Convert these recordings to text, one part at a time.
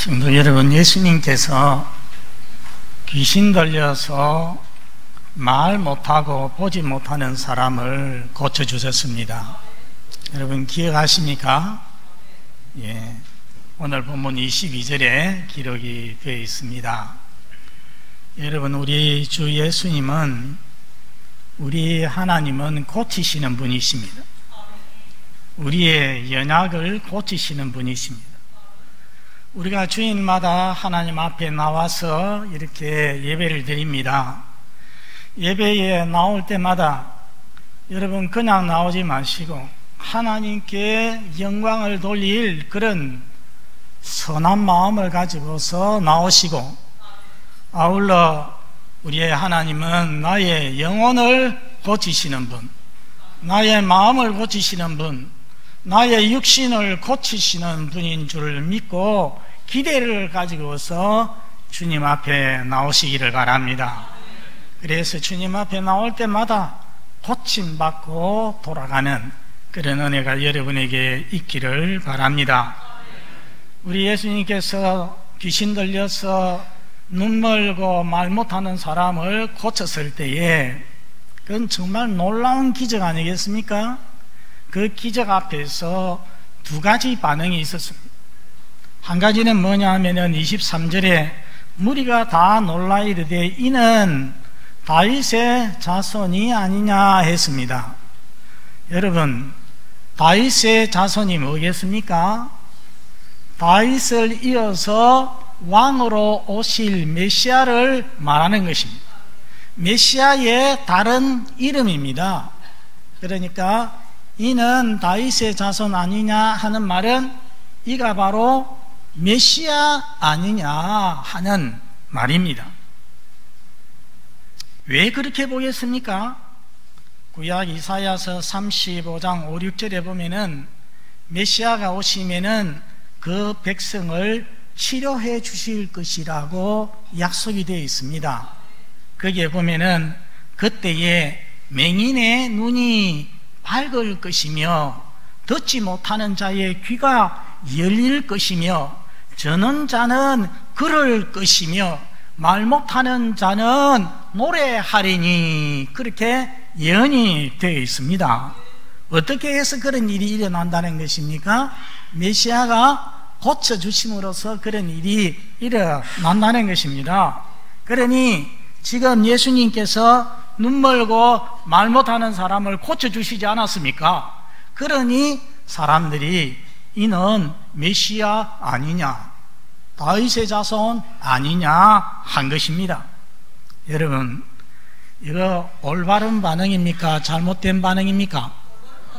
성도 여러분, 예수님께서 귀신 들려서 말 못하고 보지 못하는 사람을 고쳐주셨습니다. 여러분 기억하십니까? 예, 오늘 본문 22절에 기록이 되어 있습니다. 여러분, 우리 주 예수님은, 우리 하나님은 고치시는 분이십니다. 우리의 연약을 고치시는 분이십니다. 우리가 주일마다 하나님 앞에 나와서 이렇게 예배를 드립니다. 예배에 나올 때마다 여러분 그냥 나오지 마시고 하나님께 영광을 돌릴 그런 선한 마음을 가지고서 나오시고, 아울러 우리의 하나님은 나의 영혼을 고치시는 분, 나의 마음을 고치시는 분, 나의 육신을 고치시는 분인 줄 믿고 기대를 가지고서 주님 앞에 나오시기를 바랍니다. 그래서 주님 앞에 나올 때마다 고침받고 돌아가는 그런 은혜가 여러분에게 있기를 바랍니다. 우리 예수님께서 귀신 들려서 눈 멀고 말 못하는 사람을 고쳤을 때에 그건 정말 놀라운 기적 아니겠습니까? 그 기적 앞에서 두 가지 반응이 있었습니다. 한 가지는 뭐냐 하면은 23절에 무리가 다 놀라 이르되 이는 다윗의 자손이 아니냐 했습니다. 여러분, 다윗의 자손이 뭐겠습니까? 다윗을 이어서 왕으로 오실 메시아를 말하는 것입니다. 메시아의 다른 이름입니다. 그러니까 이는 다윗의 자손 아니냐 하는 말은 이가 바로 메시아 아니냐 하는 말입니다. 왜 그렇게 보겠습니까? 구약 이사야서 35장 5, 6절에 보면은 메시아가 오시면은 그 백성을 치료해 주실 것이라고 약속이 되어 있습니다. 거기에 보면은 그때에 맹인의 눈이 밝을 것이며 듣지 못하는 자의 귀가 열릴 것이며 저는 자는 걸을 것이며 말 못하는 자는 노래하리니, 그렇게 예언이 되어 있습니다. 어떻게 해서 그런 일이 일어난다는 것입니까? 메시아가 고쳐주심으로써 그런 일이 일어난다는 것입니다. 그러니 지금 예수님께서 눈 멀고 말 못하는 사람을 고쳐주시지 않았습니까? 그러니 사람들이 이는 메시아 아니냐, 다윗의 자손 아니냐 한 것입니다. 여러분, 이거 올바른 반응입니까? 잘못된 반응입니까?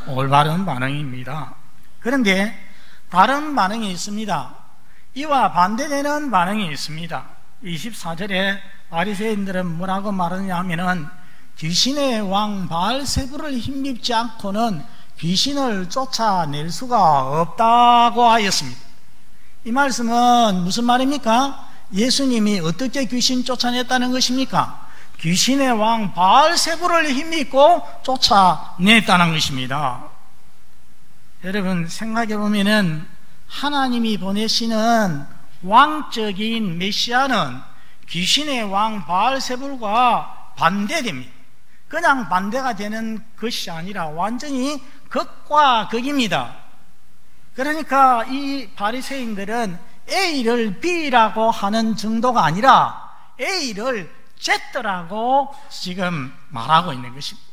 올바른 반응입니다. 그런데 다른 반응이 있습니다. 이와 반대되는 반응이 있습니다. 24절에 바리새인들은 뭐라고 말하느냐 하면은 귀신의 왕 바알세불을 힘입지 않고는 귀신을 쫓아낼 수가 없다고 하였습니다. 이 말씀은 무슨 말입니까? 예수님이 어떻게 귀신 쫓아냈다는 것입니까? 귀신의 왕 바알세불을 힘입고 쫓아냈다는 것입니다. 여러분 생각해 보면은 하나님이 보내시는 왕적인 메시아는 귀신의 왕 바알세불과 반대됩니다. 그냥 반대가 되는 것이 아니라 완전히 극과 극입니다. 그러니까 이 바리새인들은 A를 B라고 하는 정도가 아니라 A를 Z라고 지금 말하고 있는 것입니다.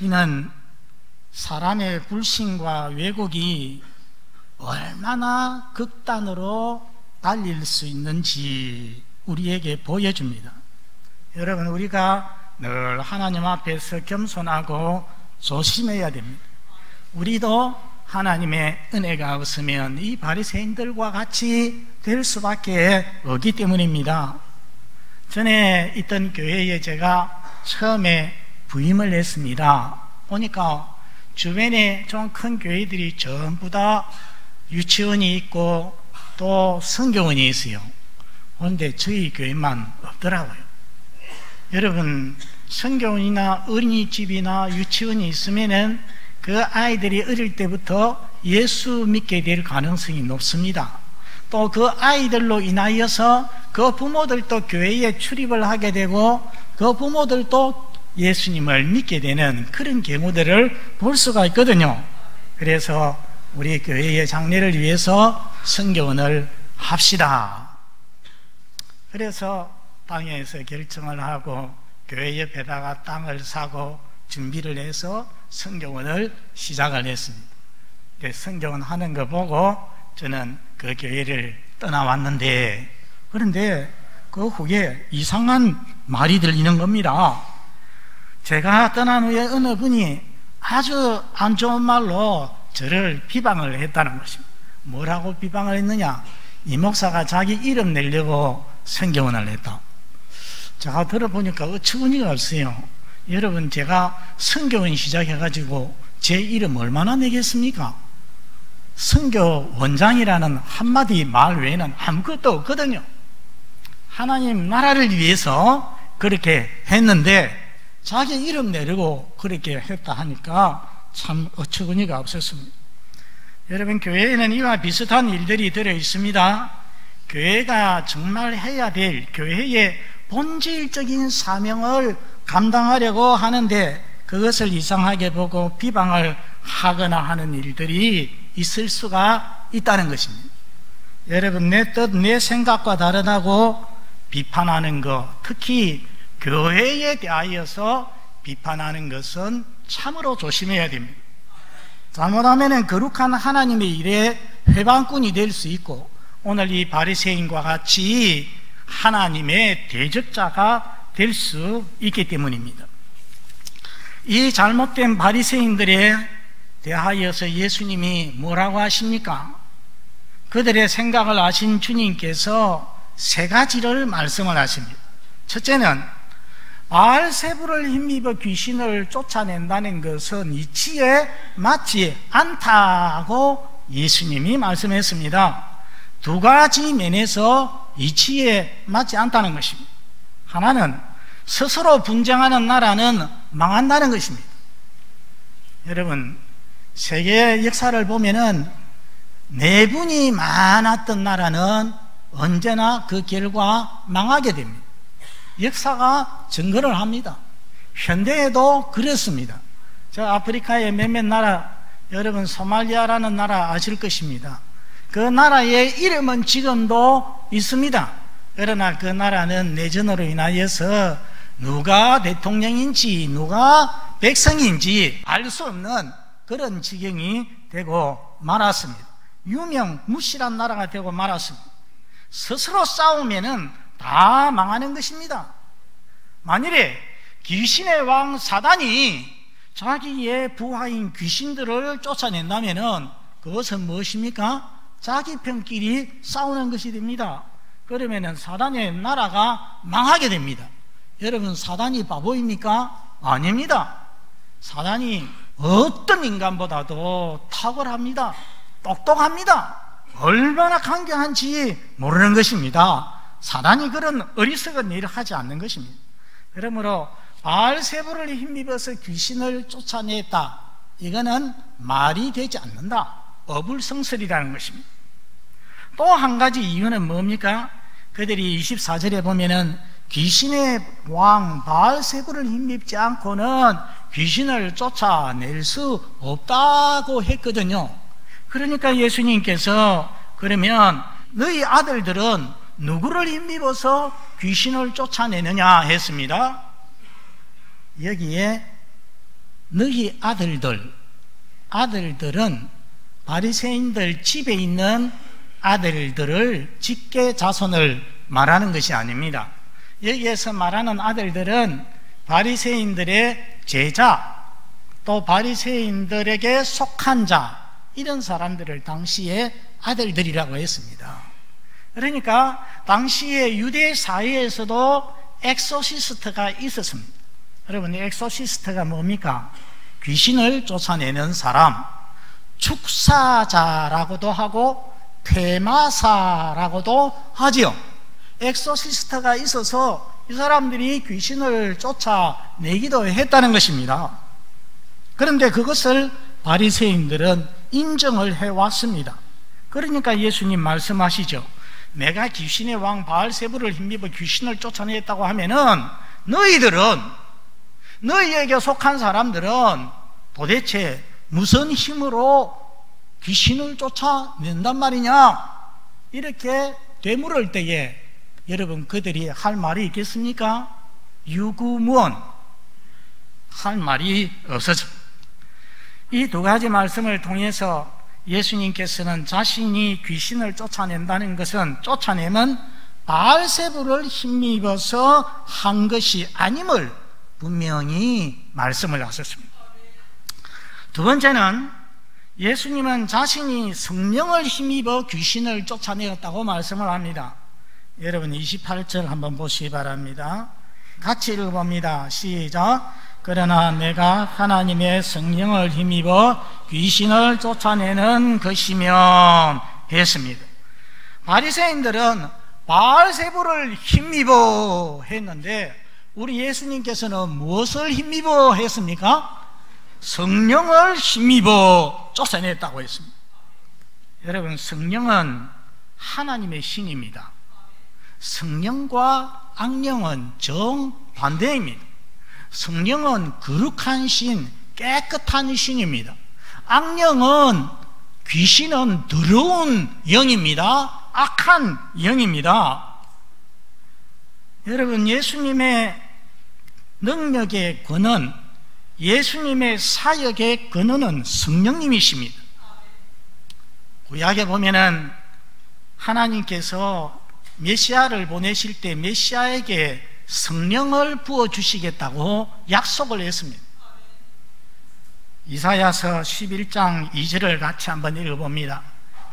이는 사람의 불신과 왜곡이 얼마나 극단으로 달릴 수 있는지 우리에게 보여줍니다. 여러분, 우리가 늘 하나님 앞에서 겸손하고 조심해야 됩니다. 우리도 하나님의 은혜가 없으면 이 바리새인들과 같이 될 수밖에 없기 때문입니다. 전에 있던 교회에 제가 처음에 부임을 했습니다. 보니까 주변에 좀 큰 교회들이 전부 다 유치원이 있고 또 성교원이 있어요. 그런데 저희 교회만 없더라고요. 여러분, 성교원이나 어린이집이나 유치원이 있으면은 그 아이들이 어릴 때부터 예수 믿게 될 가능성이 높습니다. 또 그 아이들로 인하여서 그 부모들도 교회에 출입을 하게 되고 그 부모들도 예수님을 믿게 되는 그런 경우들을 볼 수가 있거든요. 그래서 우리 교회의 장래를 위해서 선교원을 합시다. 그래서 땅에서 결정을 하고 교회 옆에다가 땅을 사고 준비를 해서 선교원을 시작을 했습니다. 선교원 하는 거 보고 저는 그 교회를 떠나왔는데, 그런데 그 후에 이상한 말이 들리는 겁니다. 제가 떠난 후에 어느 분이 아주 안 좋은 말로 저를 비방을 했다는 것입니다. 뭐라고 비방을 했느냐? 이 목사가 자기 이름 내려고 선교원을 했다. 제가 들어보니까 어처구니가 없어요. 여러분, 제가 선교원 시작해가지고 제 이름 얼마나 내겠습니까? 선교 원장이라는 한마디 말 외에는 아무것도 없거든요. 하나님 나라를 위해서 그렇게 했는데 자기 이름 내리고 그렇게 했다 하니까 참 어처구니가 없었습니다. 여러분, 교회에는 이와 비슷한 일들이 들어 있습니다. 교회가 정말 해야 될 교회의 본질적인 사명을 감당하려고 하는데 그것을 이상하게 보고 비방을 하거나 하는 일들이 있을 수가 있다는 것입니다. 여러분, 내 뜻, 내 생각과 다르다고 비판하는 것, 특히 교회에 대하여서 비판하는 것은 참으로 조심해야 됩니다. 잘못하면 거룩한 하나님의 일에 회방꾼이 될 수 있고 오늘 이 바리새인과 같이 하나님의 대적자가 될 수 있기 때문입니다. 이 잘못된 바리새인들에 대하여서 예수님이 뭐라고 하십니까? 그들의 생각을 아신 주님께서 세 가지를 말씀을 하십니다. 첫째는 바알세불을 힘입어 귀신을 쫓아낸다는 것은 이치에 맞지 않다고 예수님이 말씀했습니다. 두 가지 면에서 이치에 맞지 않다는 것입니다. 하나는 스스로 분쟁하는 나라는 망한다는 것입니다. 여러분, 세계 역사를 보면은 내분이 많았던 나라는 언제나 그 결과 망하게 됩니다. 역사가 증거를 합니다. 현대에도 그렇습니다. 저 아프리카의 몇몇 나라, 여러분 소말리아라는 나라 아실 것입니다. 그 나라의 이름은 지금도 있습니다. 그러나 그 나라는 내전으로 인하여서 누가 대통령인지 누가 백성인지 알 수 없는 그런 지경이 되고 말았습니다. 유명무실한 나라가 되고 말았습니다. 스스로 싸우면은 다 망하는 것입니다. 만일에 귀신의 왕 사단이 자기의 부하인 귀신들을 쫓아낸다면은 그것은 무엇입니까? 자기 편끼리 싸우는 것이 됩니다. 그러면은 사단의 나라가 망하게 됩니다. 여러분, 사단이 바보입니까? 아닙니다. 사단이 어떤 인간보다도 탁월합니다. 똑똑합니다. 얼마나 강경한지 모르는 것입니다. 사단이 그런 어리석은 일을 하지 않는 것입니다. 그러므로 바알세불을 힘입어서 귀신을 쫓아냈다, 이거는 말이 되지 않는다, 어불성설이라는 것입니다. 또 한 가지 이유는 뭡니까? 그들이 24절에 보면은 귀신의 왕 바알세불을 힘입지 않고는 귀신을 쫓아낼 수 없다고 했거든요. 그러니까 예수님께서 그러면 너희 아들들은 누구를 힘입어서 귀신을 쫓아내느냐 했습니다. 여기에 너희 아들들은 바리새인들 집에 있는 아들들을 직계 자손을 말하는 것이 아닙니다. 여기에서 말하는 아들들은 바리새인들의 제자, 또 바리새인들에게 속한 자, 이런 사람들을 당시에 아들들이라고 했습니다. 그러니까 당시에 유대 사회에서도 엑소시스트가 있었습니다. 여러분, 엑소시스트가 뭡니까? 귀신을 쫓아내는 사람, 축사자라고도 하고 퇴마사라고도 하지요. 엑소시스트가 있어서 이 사람들이 귀신을 쫓아내기도 했다는 것입니다. 그런데 그것을 바리새인들은 인정을 해왔습니다. 그러니까 예수님 말씀하시죠. 내가 귀신의 왕 바알세불을 힘입어 귀신을 쫓아냈다고 하면은 너희에게 속한 사람들은 도대체 무슨 힘으로 귀신을 쫓아낸단 말이냐? 이렇게 되물을 때에 여러분 그들이 할 말이 있겠습니까? 유구무원, 할 말이 없어져. 이 두 가지 말씀을 통해서 예수님께서는 자신이 귀신을 쫓아낸다는 것은 쫓아내면 바알세불을 힘입어서 한 것이 아님을 분명히 말씀을 하셨습니다. 두 번째는 예수님은 자신이 성령을 힘입어 귀신을 쫓아내었다고 말씀을 합니다. 여러분 28절 한번 보시기 바랍니다. 같이 읽어봅니다. 시작. 그러나 내가 하나님의 성령을 힘입어 귀신을 쫓아내는 것이면 했습니다. 바리새인들은 바알세불을 힘입어 했는데 우리 예수님께서는 무엇을 힘입어 했습니까? 성령을 힘입어 쫓아냈다고 했습니다. 여러분 성령은 하나님의 신입니다. 성령과 악령은 정반대입니다. 성령은 거룩한 신, 깨끗한 신입니다. 악령은, 귀신은 더러운 영입니다. 악한 영입니다. 여러분 예수님의 능력의 근원, 예수님의 사역의 근원은 성령님이십니다. 구약에 보면은 하나님께서 메시아를 보내실 때 메시아에게 성령을 부어주시겠다고 약속을 했습니다. 이사야서 11장 2절을 같이 한번 읽어봅니다.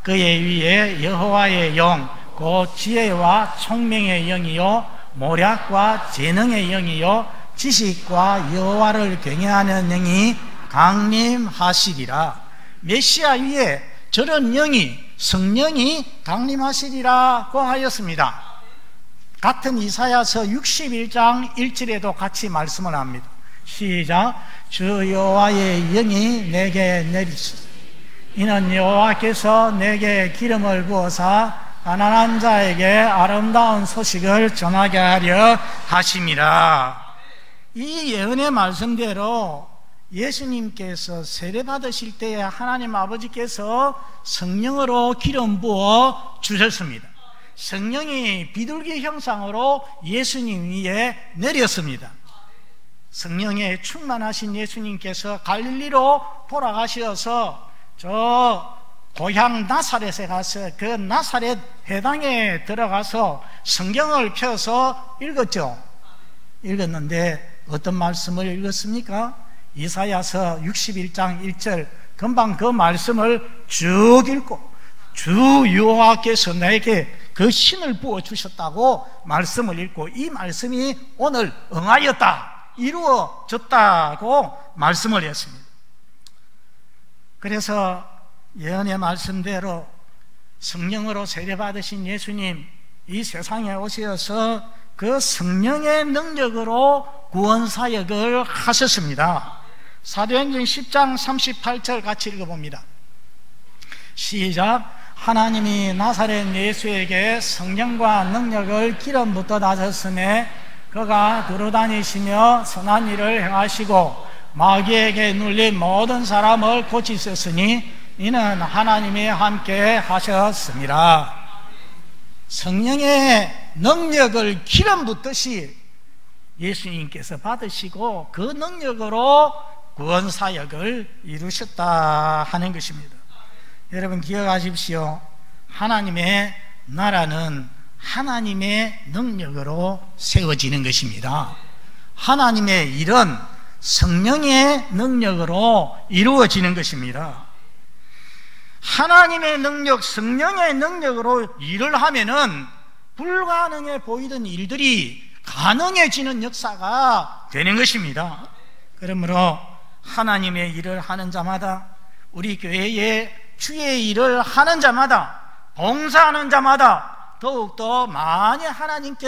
그의 위에 여호와의 영, 곧 지혜와 총명의 영이요 모략과 재능의 영이요 지식과 여호와를 경외하는 영이 강림하시리라. 메시아 위에 저런 영이, 성령이 강림하시리라고 하였습니다. 같은 이사야서 61장 1절에도 같이 말씀을 합니다. 시작. 주 여호와의 영이 내게 내리시니 이는 여호와께서 내게 기름을 부어사 가난한 자에게 아름다운 소식을 전하게 하려 하심이라. 이 예언의 말씀대로 예수님께서 세례 받으실 때에 하나님 아버지께서 성령으로 기름 부어 주셨습니다. 성령이 비둘기 형상으로 예수님 위에 내렸습니다. 성령에 충만하신 예수님께서 갈릴리로 돌아가셔서 저 고향 나사렛에 가서 그 나사렛 회당에 들어가서 성경을 펴서 읽었죠. 읽었는데 어떤 말씀을 읽었습니까? 이사야서 61장 1절 금방 그 말씀을 쭉 읽고 주 여호와께서 내게 그 신을 부어주셨다고 말씀을 읽고 이 말씀이 오늘 응하였다, 이루어졌다고 말씀을 했습니다. 그래서 예언의 말씀대로 성령으로 세례받으신 예수님 이 세상에 오셔서 그 성령의 능력으로 구원사역을 하셨습니다. 사도행전 10장 38절 같이 읽어봅니다. 시작. 하나님이 나사렛 예수에게 성령과 능력을 기름 붓어 다셨으며 그가 두루다니시며 선한 일을 행하시고 마귀에게 눌린 모든 사람을 고치셨으니 이는 하나님이 함께 하셨습니다. 성령의 능력을 기름 붓듯이 예수님께서 받으시고 그 능력으로 구원사역을 이루셨다 하는 것입니다. 여러분 기억하십시오. 하나님의 나라는 하나님의 능력으로 세워지는 것입니다. 하나님의 일은 성령의 능력으로 이루어지는 것입니다. 하나님의 능력, 성령의 능력으로 일을 하면은 불가능해 보이던 일들이 가능해지는 역사가 되는 것입니다. 그러므로 하나님의 일을 하는 자마다, 우리 교회에 주의 일을 하는 자마다, 봉사하는 자마다 더욱더 많이 하나님께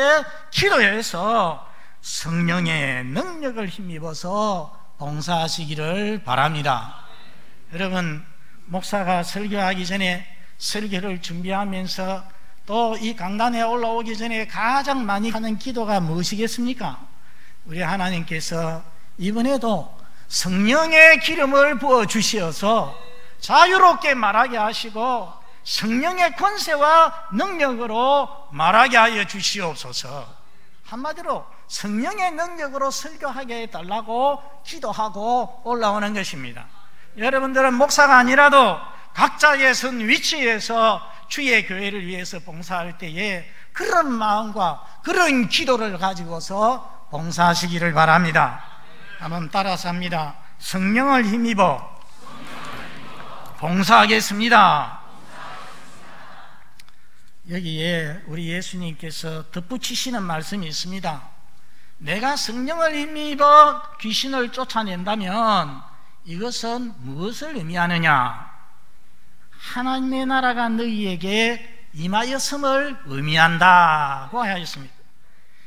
기도해서 성령의 능력을 힘입어서 봉사하시기를 바랍니다. 여러분, 목사가 설교하기 전에 설교를 준비하면서 또 이 강단에 올라오기 전에 가장 많이 하는 기도가 무엇이겠습니까? 우리 하나님께서 이번에도 성령의 기름을 부어 주시어서 자유롭게 말하게 하시고 성령의 권세와 능력으로 말하게 하여 주시옵소서. 한마디로 성령의 능력으로 설교하게 해달라고 기도하고 올라오는 것입니다. 여러분들은 목사가 아니라도 각자의 선 위치에서 주의 교회를 위해서 봉사할 때에 그런 마음과 그런 기도를 가지고서 봉사하시기를 바랍니다. 한번 따라서 합니다. 성령을 힘입어 봉사하겠습니다. 여기에 우리 예수님께서 덧붙이시는 말씀이 있습니다. 내가 성령을 힘입어 귀신을 쫓아낸다면 이것은 무엇을 의미하느냐? 하나님의 나라가 너희에게 임하였음을 의미한다고 하였습니다.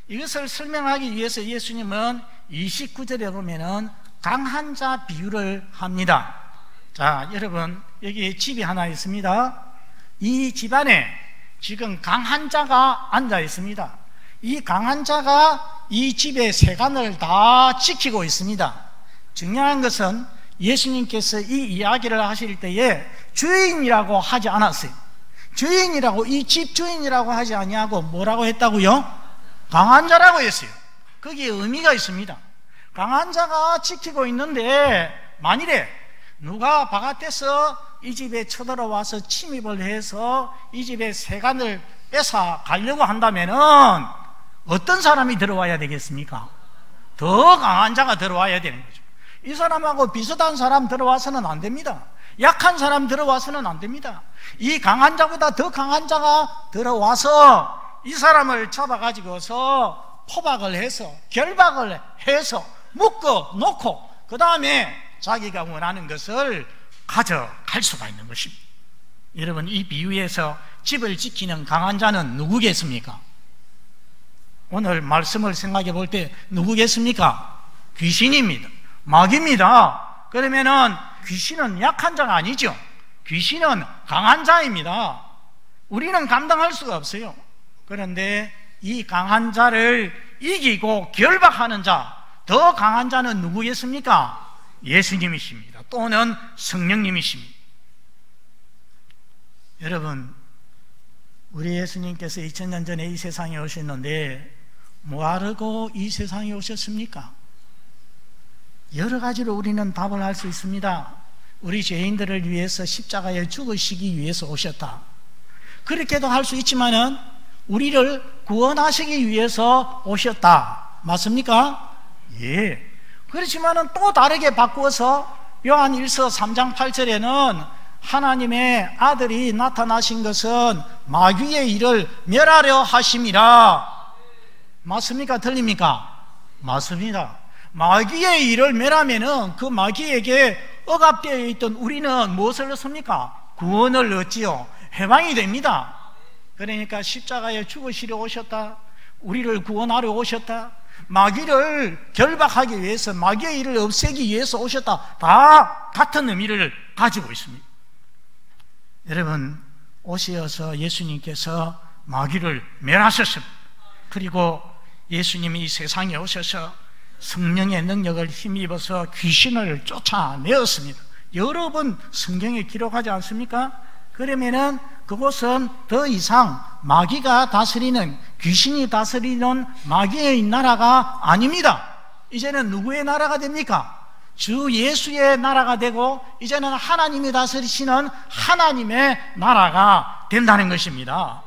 이것을 설명하기 위해서 예수님은 29절에 보면은 강한 자 비유를 합니다. 자, 여러분, 여기 집이 하나 있습니다. 이 집안에 지금 강한 자가 앉아 있습니다. 이 강한 자가 이 집의 세간을 다 지키고 있습니다. 중요한 것은 예수님께서 이 이야기를 하실 때에 주인이라고 하지 않았어요. 주인이라고, 이 집 주인이라고 하지 아니하고 뭐라고 했다고요? 강한 자라고 했어요. 거기에 의미가 있습니다. 강한 자가 지키고 있는데 만일에 누가 바깥에서 이 집에 쳐들어와서 침입을 해서 이 집의 세간을 뺏어 가려고 한다면은 어떤 사람이 들어와야 되겠습니까? 더 강한 자가 들어와야 되는 거죠. 이 사람하고 비슷한 사람 들어와서는 안 됩니다. 약한 사람 들어와서는 안 됩니다. 이 강한 자보다 더 강한 자가 들어와서 이 사람을 잡아가지고서 포박을 해서 결박을 해서 묶어 놓고 그 다음에 자기가 원하는 것을 가져갈 수가 있는 것입니다. 여러분, 이 비유에서 집을 지키는 강한 자는 누구겠습니까? 오늘 말씀을 생각해 볼 때 누구겠습니까? 귀신입니다. 마귀입니다. 그러면은 귀신은 약한 자가 아니죠. 귀신은 강한 자입니다. 우리는 감당할 수가 없어요. 그런데 이 강한 자를 이기고 결박하는 자, 더 강한 자는 누구겠습니까? 예수님이십니다. 또는 성령님이십니다. 여러분, 우리 예수님께서 2000년 전에 이 세상에 오셨는데 뭐하려고 이 세상에 오셨습니까? 여러 가지로 우리는 답을 할 수 있습니다. 우리 죄인들을 위해서 십자가에 죽으시기 위해서 오셨다. 그렇게도 할 수 있지만은 우리를 구원하시기 위해서 오셨다. 맞습니까? 예. 그렇지만은 또 다르게 바꾸어서 요한 1서 3장 8절에는 하나님의 아들이 나타나신 것은 마귀의 일을 멸하려 하심이라. 맞습니까? 틀립니까? 맞습니다. 마귀의 일을 멸하면은 그 마귀에게 억압되어 있던 우리는 무엇을 얻습니까? 구원을 얻지요. 해방이 됩니다. 그러니까 십자가에 죽으시려 오셨다. 우리를 구원하려 오셨다. 마귀를 결박하기 위해서, 마귀의 일을 없애기 위해서 오셨다. 다 같은 의미를 가지고 있습니다. 여러분, 오시어서 예수님께서 마귀를 멸하셨습니다. 그리고 예수님이 이 세상에 오셔서 성령의 능력을 힘입어서 귀신을 쫓아내었습니다. 여러 번 성경에 기록하지 않습니까? 그러면은 그곳은 더 이상 마귀가 다스리는, 귀신이 다스리는 마귀의 나라가 아닙니다. 이제는 누구의 나라가 됩니까? 주 예수의 나라가 되고 이제는 하나님이 다스리시는 하나님의 나라가 된다는 것입니다.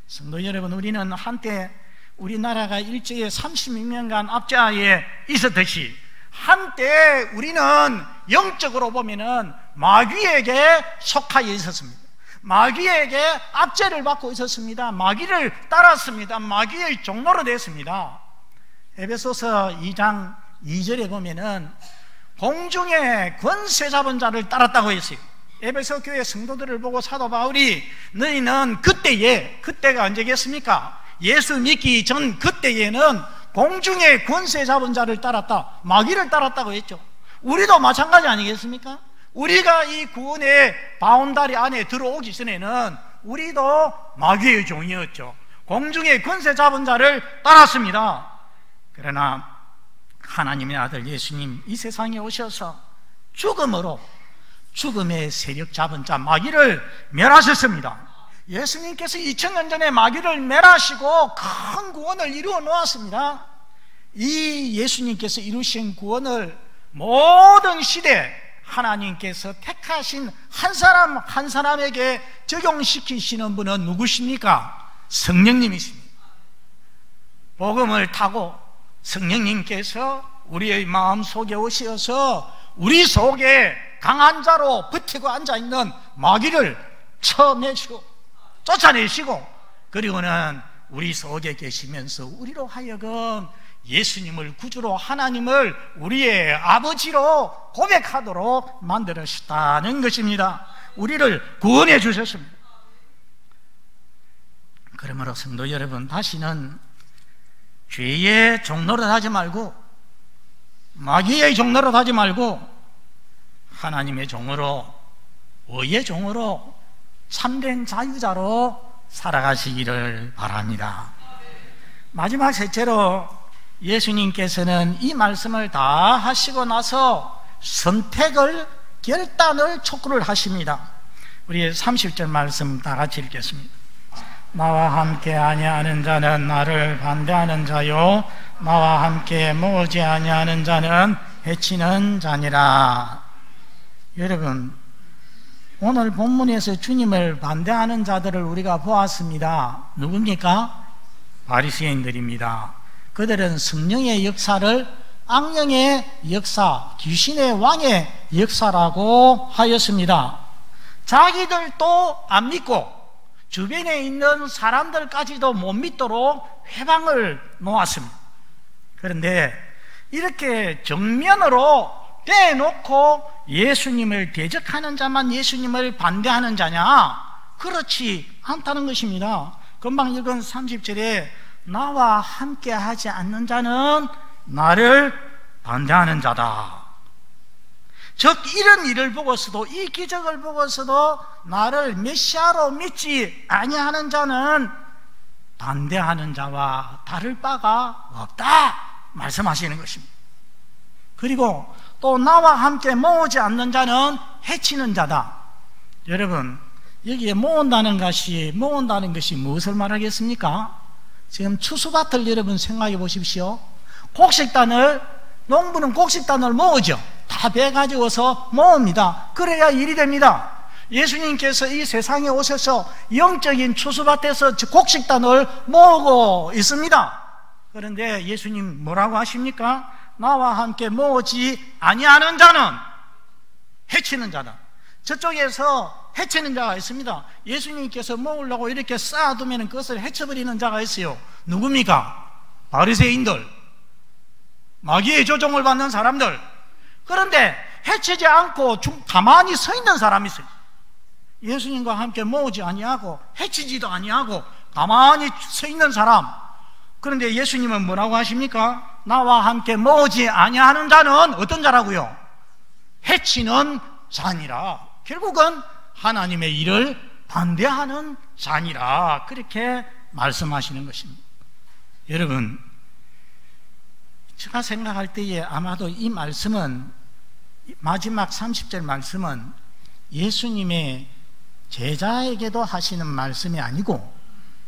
성도 여러분, 우리는 한때 우리나라가 일제에 36년간 압제하에 있었듯이 한때 우리는 영적으로 보면은 마귀에게 속하여 있었습니다. 마귀에게 압제를 받고 있었습니다. 마귀를 따랐습니다. 마귀의 종로로 됐습니다. 에베소서 2장 2절에 보면은 공중의 권세 잡은 자를 따랐다고 했어요. 에베소 교회 성도들을 보고 사도 바울이 너희는 그때가 언제겠습니까? 예수 믿기 전 그때에는 공중의 권세 잡은 자를 따랐다, 마귀를 따랐다고 했죠. 우리도 마찬가지 아니겠습니까? 우리가 이 구원의 바운다리 안에 들어오기 전에는 우리도 마귀의 종이었죠. 공중의 권세 잡은 자를 따랐습니다. 그러나 하나님의 아들 예수님 이 세상에 오셔서 죽음으로 죽음의 세력 잡은 자 마귀를 멸하셨습니다. 예수님께서 2000년 전에 마귀를 멸하시고 큰 구원을 이루어 놓았습니다. 이 예수님께서 이루신 구원을 모든 시대 하나님께서 택하신 한 사람 한 사람에게 적용시키시는 분은 누구십니까? 성령님이십니다. 복음을 타고 성령님께서 우리의 마음 속에 오셔서 우리 속에 강한 자로 버티고 앉아있는 마귀를 쳐내시고 쫓아내시고, 그리고는 우리 속에 계시면서 우리로 하여금 예수님을 구주로 하나님을 우리의 아버지로 고백하도록 만들으셨다는 것입니다. 우리를 구원해 주셨습니다. 그러므로 성도 여러분, 다시는 죄의 종노릇 하지 말고 마귀의 종노릇 하지 말고 하나님의 종으로, 의의 종으로 참된 자유자로 살아가시기를 바랍니다. 마지막 셋째로 예수님께서는 이 말씀을 다 하시고 나서 선택을, 결단을 촉구를 하십니다. 우리 30절 말씀 다 같이 읽겠습니다. 나와 함께 아니하는 자는 나를 반대하는 자요, 나와 함께 모으지 아니하는 자는 해치는 자니라. 여러분, 오늘 본문에서 주님을 반대하는 자들을 우리가 보았습니다. 누굽니까? 바리새인들입니다. 그들은 성령의 역사를 악령의 역사, 귀신의 왕의 역사라고 하였습니다. 자기들도 안 믿고 주변에 있는 사람들까지도 못 믿도록 회방을 놓았습니다. 그런데 이렇게 정면으로 떼놓고 예수님을 대적하는 자만 예수님을 반대하는 자냐? 그렇지 않다는 것입니다. 금방 읽은 30절에 나와 함께 하지 않는 자는 나를 반대하는 자다. 즉 이런 일을 보고서도, 이 기적을 보고서도 나를 메시아로 믿지 아니하는 자는 반대하는 자와 다를 바가 없다 말씀하시는 것입니다. 그리고 또 나와 함께 모으지 않는 자는 해치는 자다. 여러분, 여기에 모은다는 것이 무엇을 말하겠습니까? 지금 추수밭을 여러분 생각해 보십시오. 농부는 곡식단을 모으죠. 다 베가지고서 모읍니다. 그래야 일이 됩니다. 예수님께서 이 세상에 오셔서 영적인 추수밭에서 곡식단을 모으고 있습니다. 그런데 예수님 뭐라고 하십니까? 나와 함께 모으지 아니하는 자는 해치는 자다. 저쪽에서 해치는 자가 있습니다. 예수님께서 모으려고 이렇게 쌓아두면 그것을 해쳐버리는 자가 있어요. 누굽니까? 바리새인들, 마귀의 조종을 받는 사람들. 그런데 해치지 않고 가만히 서 있는 사람이 있어요. 예수님과 함께 모으지 아니하고 해치지도 아니하고 가만히 서 있는 사람. 그런데 예수님은 뭐라고 하십니까? 나와 함께 모으지 아니하는 자는 어떤 자라고요? 해치는 자니라. 결국은 하나님의 일을 반대하는 자니라. 그렇게 말씀하시는 것입니다. 여러분, 제가 생각할 때에 아마도 이 말씀은, 마지막 30절 말씀은 예수님의 제자에게도 하시는 말씀이 아니고,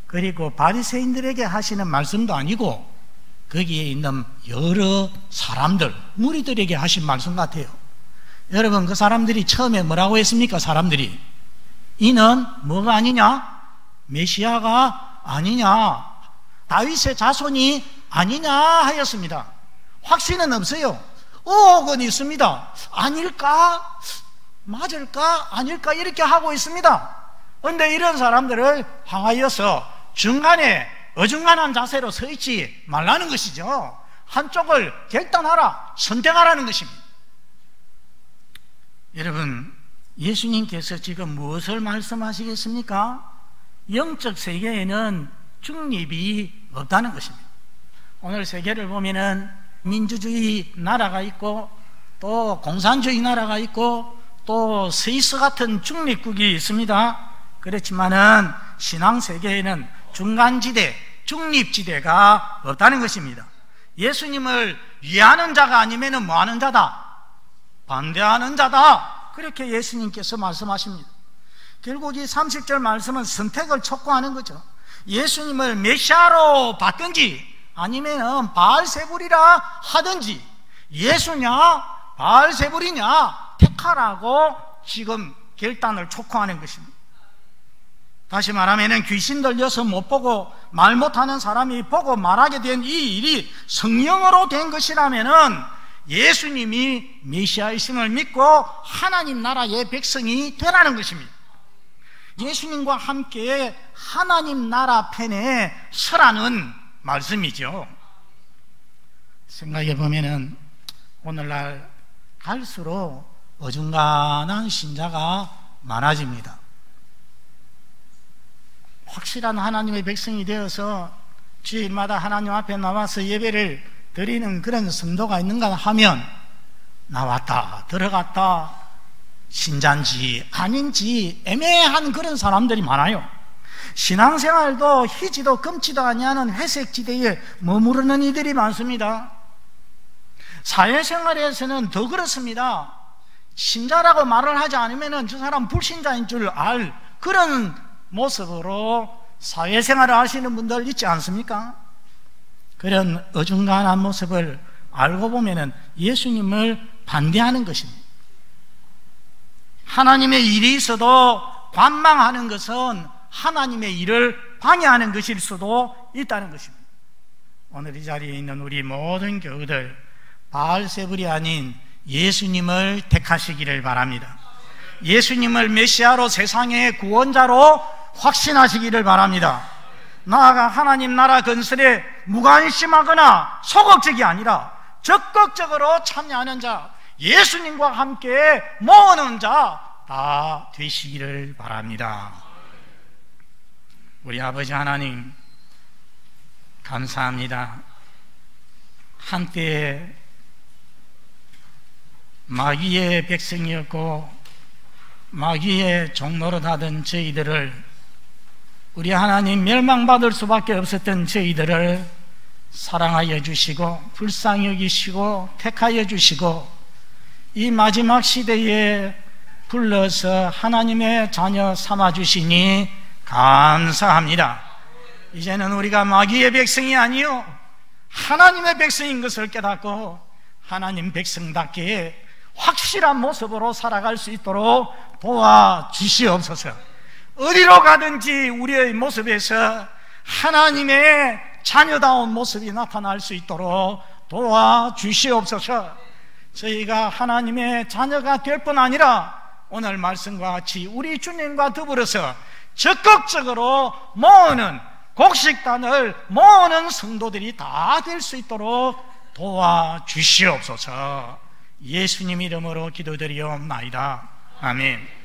그리고 바리새인들에게 하시는 말씀도 아니고, 거기에 있는 여러 사람들, 무리들에게 하신 말씀 같아요. 여러분, 그 사람들이 처음에 뭐라고 했습니까? 사람들이 이는 뭐가 아니냐? 메시아가 아니냐? 다윗의 자손이 아니냐 하였습니다. 확신은 없어요. 의혹은 있습니다. 아닐까? 맞을까? 아닐까? 이렇게 하고 있습니다. 그런데 이런 사람들을 향하여서 중간에 어중간한 자세로 서 있지 말라는 것이죠. 한쪽을 결단하라, 선택하라는 것입니다. 여러분, 예수님께서 지금 무엇을 말씀하시겠습니까? 영적 세계에는 중립이 없다는 것입니다. 오늘 세계를 보면은 민주주의 나라가 있고, 또 공산주의 나라가 있고, 또 스위스 같은 중립국이 있습니다. 그렇지만은 신앙세계에는 중간지대, 중립지대가 없다는 것입니다. 예수님을 위하는 자가 아니면 뭐하는 자다? 반대하는 자다. 그렇게 예수님께서 말씀하십니다. 결국 이 30절 말씀은 선택을 촉구하는 거죠. 예수님을 메시아로 받든지 아니면 바알세불이라 하든지, 예수냐 바알세불이냐 택하라고 지금 결단을 촉구하는 것입니다. 다시 말하면 귀신 들려서 못 보고 말 못하는 사람이 보고 말하게 된 이 일이 성령으로 된 것이라면 예수님이 메시아이심을 믿고 하나님 나라의 백성이 되라는 것입니다. 예수님과 함께 하나님 나라 편에 서라는 말씀이죠. 생각해 보면은 오늘날 갈수록 어중간한 신자가 많아집니다. 확실한 하나님의 백성이 되어서 주일마다 하나님 앞에 나와서 예배를 드리는 그런 성도가 있는가 하면 나왔다 들어갔다 신자인지 아닌지 애매한 그런 사람들이 많아요. 신앙생활도 희지도 금지도 아니하는 회색지대에 머무르는 이들이 많습니다. 사회생활에서는 더 그렇습니다. 신자라고 말을 하지 않으면 저 사람 불신자인 줄 알 그런 모습으로 사회생활을 하시는 분들 있지 않습니까? 그런 어중간한 모습을 알고 보면 예수님을 반대하는 것입니다. 하나님의 일이 있어도 관망하는 것은 하나님의 일을 방해하는 것일 수도 있다는 것입니다. 오늘 이 자리에 있는 우리 모든 교우들 바알세불이 아닌 예수님을 택하시기를 바랍니다. 예수님을 메시아로 세상의 구원자로 확신하시기를 바랍니다. 나아가 하나님 나라 건설에 무관심하거나 소극적이 아니라 적극적으로 참여하는 자, 예수님과 함께 모으는 자 다 되시기를 바랍니다. 우리 아버지 하나님 감사합니다. 한때 마귀의 백성이었고 마귀의 종노릇 하던 저희들을, 우리 하나님 멸망받을 수밖에 없었던 저희들을 사랑하여 주시고 불쌍히 여기시고 택하여 주시고 이 마지막 시대에 불러서 하나님의 자녀 삼아 주시니 감사합니다. 이제는 우리가 마귀의 백성이 아니요 하나님의 백성인 것을 깨닫고 하나님 백성답게 확실한 모습으로 살아갈 수 있도록 도와주시옵소서. 어디로 가든지 우리의 모습에서 하나님의 자녀다운 모습이 나타날 수 있도록 도와주시옵소서. 저희가 하나님의 자녀가 될 뿐 아니라 오늘 말씀과 같이 우리 주님과 더불어서 적극적으로 모으는 곡식단을 모으는 성도들이 다 될 수 있도록 도와주시옵소서. 예수님 이름으로 기도드리옵나이다. 아멘.